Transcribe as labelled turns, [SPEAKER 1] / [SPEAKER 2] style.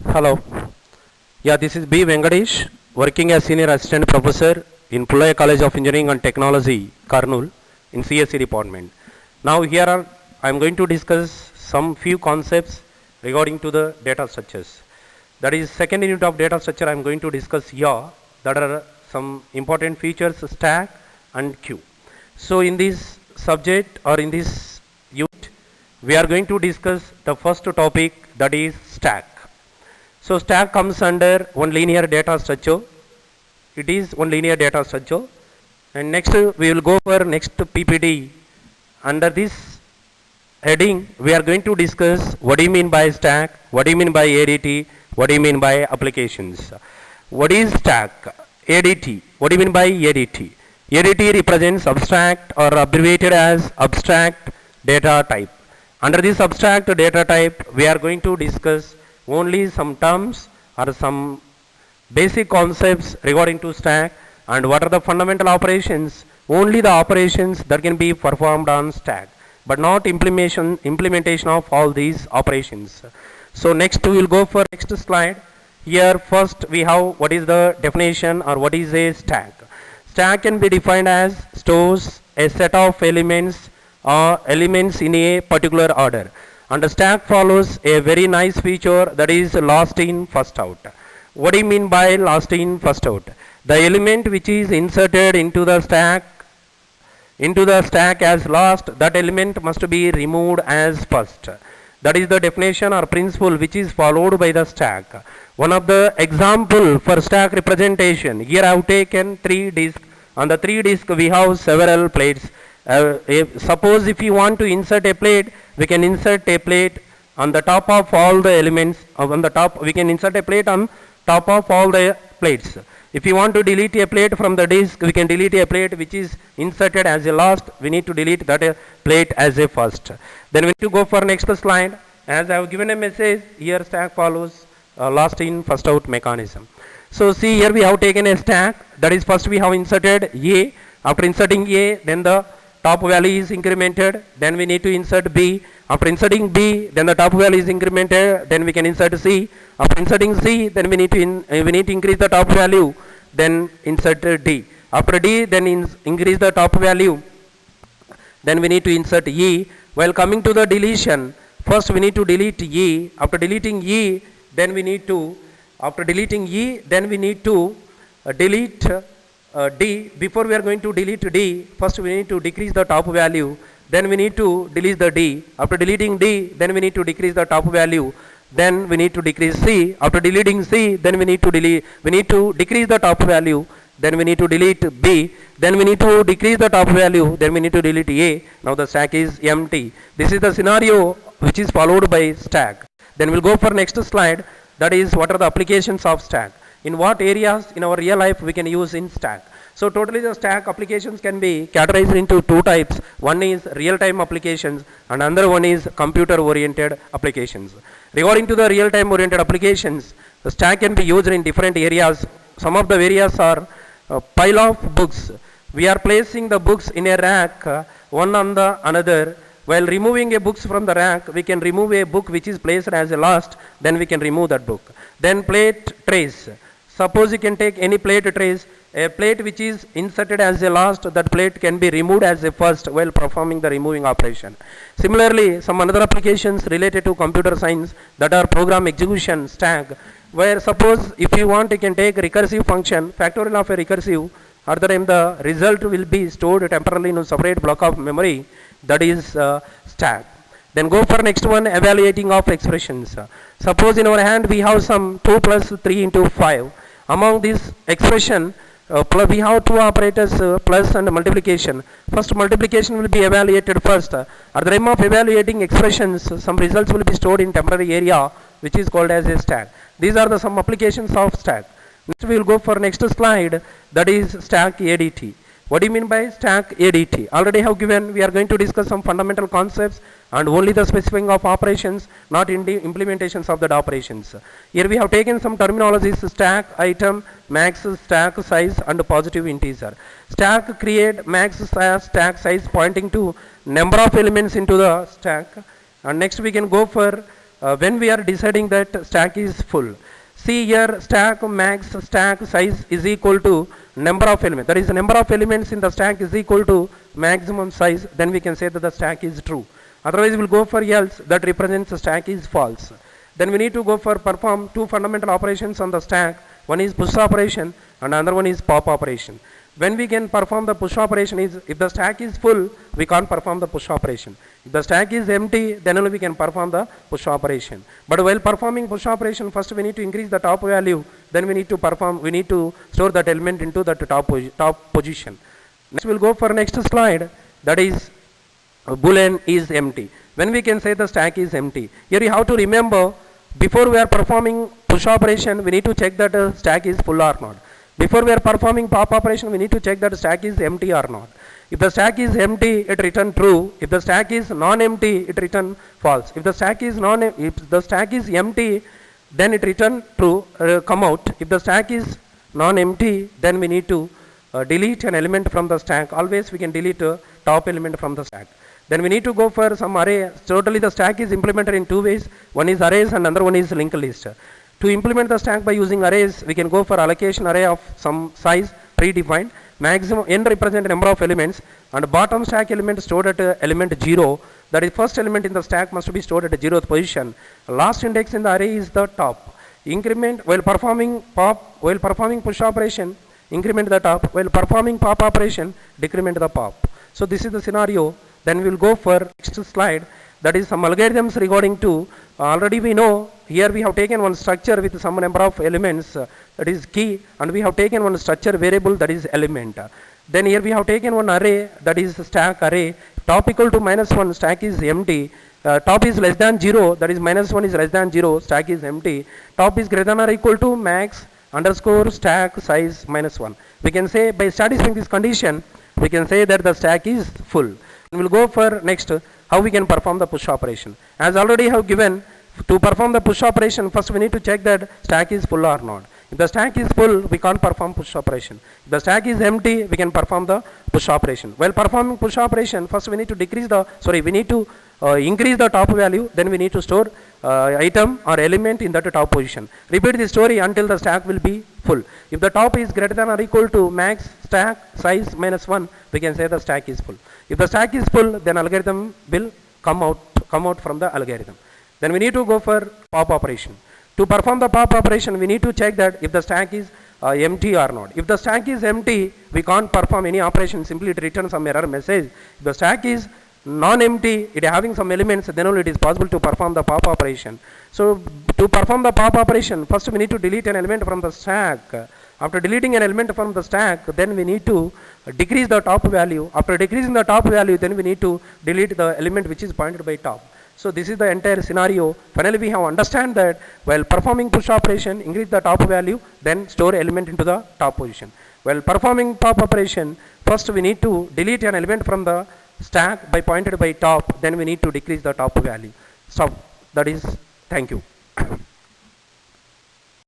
[SPEAKER 1] Hello. Yeah, this is B. Venkatesh, working as Senior Assistant Professor in Pullaya College of Engineering and Technology, Karnool, in CSE department. Now here I am going to discuss some few concepts regarding to the data structures. That is second unit of data structure I am going to discuss here. That are some important features stack and queue. So in this subject or in this unit, we are going to discuss the first topic, that is stack. So stack comes under one linear data structure. It is one linear data structure. And next we will go for next PPT. Under this heading, we are going to discuss what do you mean by stack, what do you mean by ADT, what do you mean by applications. What is stack? ADT. What do you mean by ADT? ADT represents abstract or abbreviated as abstract data type. Under this abstract data type, we are going to discuss only some terms or some basic concepts regarding to stack and what are the fundamental operations, only the operations that can be performed on stack, but not implementation of all these operations. So next we will go for next slide. Here first we have what is the definition or what is a stack. Stack can be defined as stores a set of elements or elements in a particular order. And the stack follows a very nice feature, that is last in first out. What do you mean by last in first out? The element which is inserted into the stack as last, that element must be removed as first. That is the definition or principle which is followed by the stack. One of the example for stack representation, here I have taken 3 discs. On the 3 discs we have several plates. Suppose if you want to insert a plate, we can insert a plate on the top of all the elements. On the top, we can insert a plate on top of all the plates. If you want to delete a plate from the disk, we can delete a plate which is inserted as a last. We need to delete that plate as a first. Then we need to go for next slide. As I have given a message, here stack follows last in first out mechanism. So see, here we have taken a stack. That is, first we have inserted A. After inserting A, then the top value is incremented, then we need to insert B. After inserting B, then the top value is incremented, then we can insert C. After inserting C, then we need to increase the top value, then insert D. After D, then increase the top value, then we need to insert E. While coming to the deletion, first we need to delete E. After deleting E, then we need to delete D. Before we are going to delete D, first we need to decrease the top value, then we need to delete the D. After deleting D, then we need to decrease the top value, then we need to decrease C. After deleting C, then we need to decrease the top value, then we need to delete B, then we need to decrease the top value, then we need to delete A. Now the stack is empty. This is the scenario which is followed by stack. Then we'll go for next slide, that is what are the applications of stack. In what areas in our real life we can use in stack. So totally the stack applications can be categorized into 2 types. One is real-time applications and another one is computer-oriented applications. Regarding to the real-time oriented applications, the stack can be used in different areas. Some of the areas are pile of books. We are placing the books in a rack, one on the another. While removing a books from the rack, we can remove a book which is placed as a last, then we can remove that book. Then plate trays. Suppose you can take any plate trays, a plate which is inserted as a last, that plate can be removed as a first while performing the removing operation. Similarly, some other applications related to computer science, that are program execution stack, where suppose if you want, you can take recursive function, factorial of a recursive, at the time the result will be stored temporarily in a separate block of memory, that is stack. Then go for next one, evaluating of expressions. Suppose in our hand we have some 2 plus 3 into 5. Among this expression, we have 2 operators, plus and multiplication. First multiplication will be evaluated first. At the time of evaluating expressions, some results will be stored in temporary area, which is called as a stack. These are the some applications of stack. Next we will go for next slide, that is stack ADT. What do you mean by stack ADT? Already have given, we are going to discuss some fundamental concepts and only the specifying of operations, not in the implementations of that operations. Here we have taken some terminologies: stack, item, max, stack size and positive integer. Stack create max stack size pointing to number of elements into the stack. And next we can go for when we are deciding that stack is full. See here, stack max stack size is equal to number of elements. That is, the number of elements in the stack is equal to maximum size. Then we can say that the stack is true. Otherwise, we will go for else, that represents the stack is false. Then we need to go for perform two fundamental operations on the stack. One is push operation and another one is pop operation. When we can perform the push operation is, if the stack is full, we can't perform the push operation. If the stack is empty, then only we can perform the push operation. But while performing push operation, first we need to increase the top value, then we need to store that element into that top position. Next we'll go for next slide, that is boolean is empty. When we can say the stack is empty, here you have to remember, before we are performing push operation, we need to check that stack is full or not. Before we are performing pop operation, we need to check that the stack is empty or not. If the stack is empty, it return true. If the stack is non-empty, it return false. If the stack is empty, then it return true, come out. If the stack is non-empty, then we need to delete an element from the stack. Always we can delete a top element from the stack. Then we need to go for some array. Totally the stack is implemented in two ways. One is arrays and another one is linked list. To implement the stack by using arrays, we can go for allocation array of some size predefined. Maximum n represent number of elements, and bottom stack element stored at element 0. That is, first element in the stack must be stored at the 0th position. Last index in the array is the top. Increment while performing push operation, increment the top. While performing pop operation, decrement the pop. So this is the scenario. Then we will go for next slide. That is some algorithms regarding to, already we know, here we have taken one structure with some number of elements, that is key, and we have taken one structure variable, that is element. Then here we have taken one array, that is stack array. Top equal to -1, stack is empty. Top is less than 0, that is -1 is less than 0, stack is empty. Top is greater than or equal to max underscore stack size -1. We can say, by satisfying this condition, we can say that the stack is full. And we'll go for next, how we can perform the push operation. As already have given, to perform the push operation, first we need to check that stack is full or not. If the stack is full, we can't perform push operation. If the stack is empty, we can perform the push operation. While performing push operation, first we need to increase the top value, then we need to store item or element in that top position. Repeat the story until the stack will be full. If the top is greater than or equal to max stack size -1, we can say the stack is full. If the stack is full, then algorithm will come out from the algorithm. Then we need to go for pop operation. To perform the pop operation, we need to check that if the stack is empty or not. If the stack is empty, we can't perform any operation, simply it returns some error message. If the stack is non-empty, it having some elements, then only it is possible to perform the pop operation. So to perform the pop operation, first we need to delete an element from the stack. After deleting an element from the stack, then we need to decrease the top value. After decreasing the top value, then we need to delete the element which is pointed by top. So this is the entire scenario. Finally, we have understand that while performing push operation, increase the top value, then store element into the top position. While performing pop operation, first we need to delete an element from the stack by pointed by top, then we need to decrease the top value. So that is, thank you.